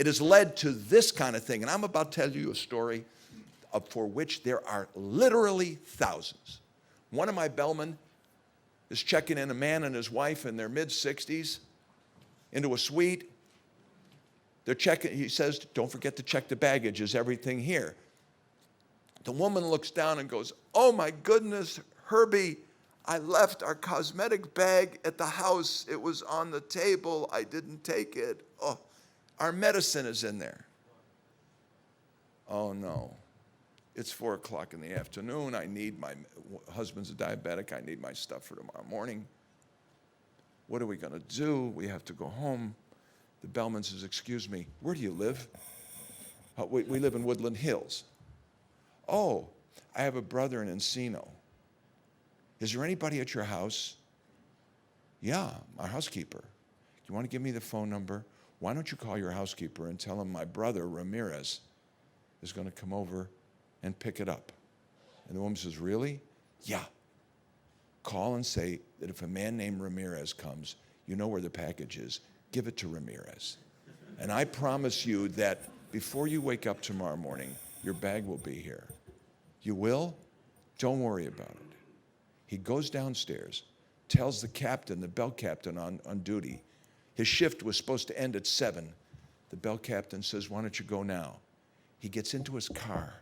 It has led to this kind of thing. And I'm about to tell you a story for which there are literally thousands. One of my bellmen is checking in a man and his wife in their mid-60s into a suite. They're checking, he says, don't forget to check the baggage. Is everything here? The woman looks down and goes, oh my goodness, Herbie, I left our cosmetic bag at the house. It was on the table. I didn't take it. Oh, our medicine is in there. Oh no, it's 4 o'clock in the afternoon. I need my husband's a diabetic. I need my stuff for tomorrow morning. What are we going to do? We have to go home. The bellman says, excuse me, where do you live? We live in Woodland Hills. Oh, I have a brother in Encino. Is there anybody at your house? Yeah, my housekeeper. You want to give me the phone number? Why don't you call your housekeeper and tell him my brother, Ramirez, is going to come over and pick it up? And the woman says, really? Yeah. Call and say that if a man named Ramirez comes, you know where the package is. Give it to Ramirez. And I promise you that before you wake up tomorrow morning, your bag will be here. You will? Don't worry about it. He goes downstairs, tells the captain, the bell captain on duty, his shift was supposed to end at 7. The bell captain says, why don't you go now? He gets into his car.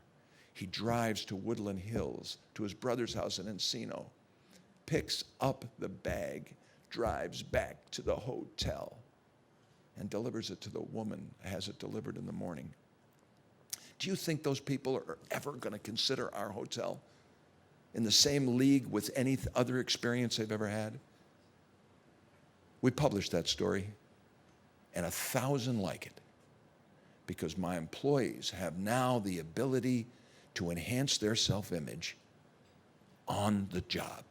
He drives to Woodland Hills, to his brother's house in Encino, picks up the bag, drives back to the hotel, and delivers it to the woman, has it delivered in the morning. Do you think those people are ever going to consider our hotel in the same league with any other experience they've ever had? We published that story, and 1,000 like it, because my employees have now the ability to enhance their self-image on the job.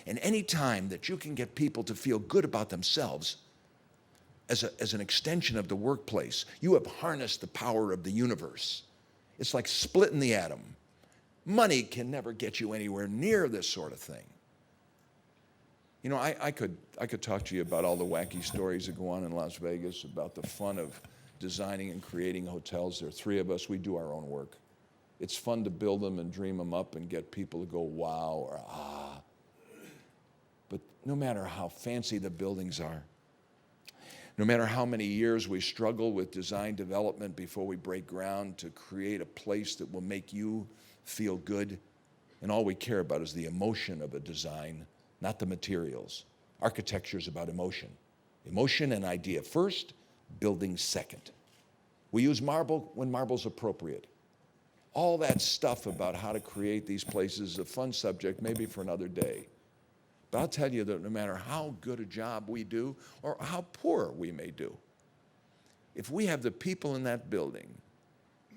And any time that you can get people to feel good about themselves as an extension of the workplace, you have harnessed the power of the universe. It's like splitting the atom. Money can never get you anywhere near this sort of thing. You know, I could talk to you about all the wacky stories that go on in Las Vegas, about the fun of designing and creating hotels. There are 3 of us. We do our own work. It's fun to build them and dream them up and get people to go wow or ah. But no matter how fancy the buildings are, no matter how many years we struggle with design development before we break ground to create a place that will make you feel good, and all we care about is the emotion of a design, not the materials. Architecture is about emotion. Emotion and idea first, building second. We use marble when marble's appropriate. All that stuff about how to create these places is a fun subject, maybe for another day. But I'll tell you that no matter how good a job we do or how poor we may do, if we have the people in that building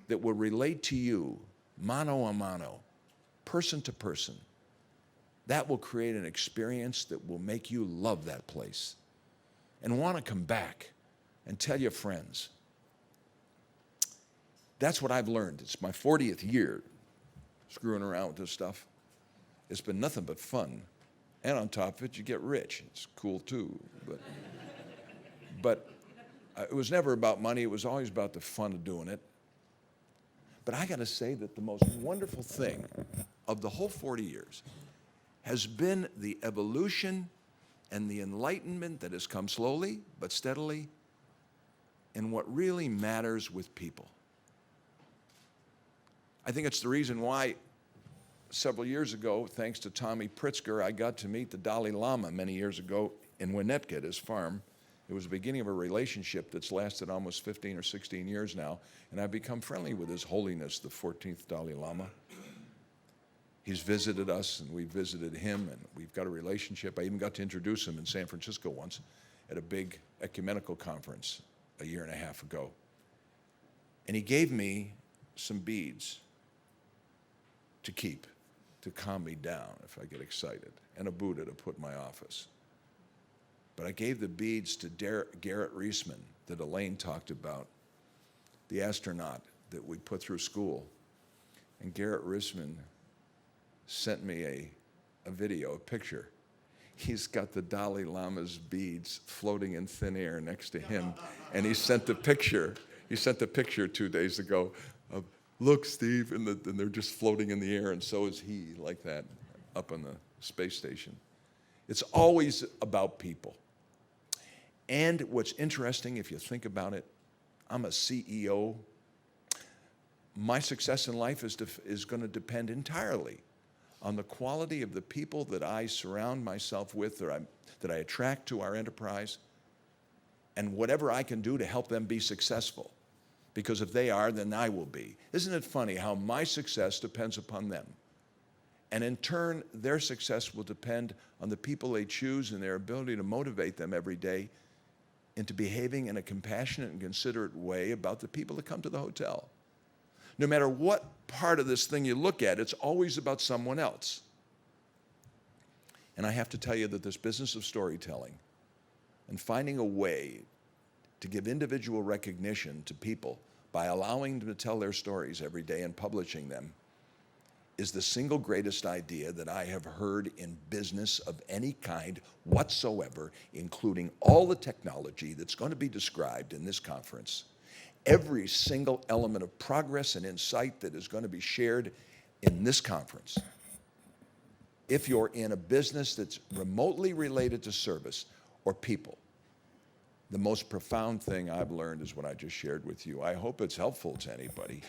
that will relate to you mano a mano, person to person, that will create an experience that will make you love that place and want to come back and tell your friends. That's what I've learned. It's my 40th year screwing around with this stuff. It's been nothing but fun. And on top of it, you get rich. It's cool too. But it was never about money. It was always about the fun of doing it. But I got to say that the most wonderful thing of the whole 40 years has been the evolution and the enlightenment that has come slowly but steadily in what really matters with people. I think it's the reason why several years ago, thanks to Tommy Pritzker, I got to meet the Dalai Lama many years ago in Winnetka at his farm. It was the beginning of a relationship that's lasted almost 15 or 16 years now, and I've become friendly with His Holiness, the 14th Dalai Lama. He's visited us, and we visited him, and we've got a relationship. I even got to introduce him in San Francisco once at a big ecumenical conference a year and a half ago. And he gave me some beads to keep, to calm me down if I get excited, and a Buddha to put in my office. But I gave the beads to Garrett Reisman that Elaine talked about, the astronaut that we put through school. And Garrett Reisman sent me a video, a picture. He's got the Dalai Lama's beads floating in thin air next to him, and he sent the picture He sent a picture 2 days ago of, look, Steve, and they're just floating in the air, and so is he, like that, up on the space station. It's always about people. And what's interesting, if you think about it, I'm a CEO. My success in life is going to depend entirely on the quality of the people that I surround myself with, that I attract to our enterprise, and whatever I can do to help them be successful. Because if they are, then I will be. Isn't it funny how my success depends upon them? And in turn, their success will depend on the people they choose and their ability to motivate them every day into behaving in a compassionate and considerate way about the people that come to the hotel. No matter what part of this thing you look at, it's always about someone else. And I have to tell you that this business of storytelling and finding a way to give individual recognition to people by allowing them to tell their stories every day and publishing them is the single greatest idea that I have heard in business of any kind whatsoever, including all the technology that's going to be described in this conference. Every single element of progress and insight that is going to be shared in this conference. If you're in a business that's remotely related to service or people, the most profound thing I've learned is what I just shared with you. I hope it's helpful to anybody.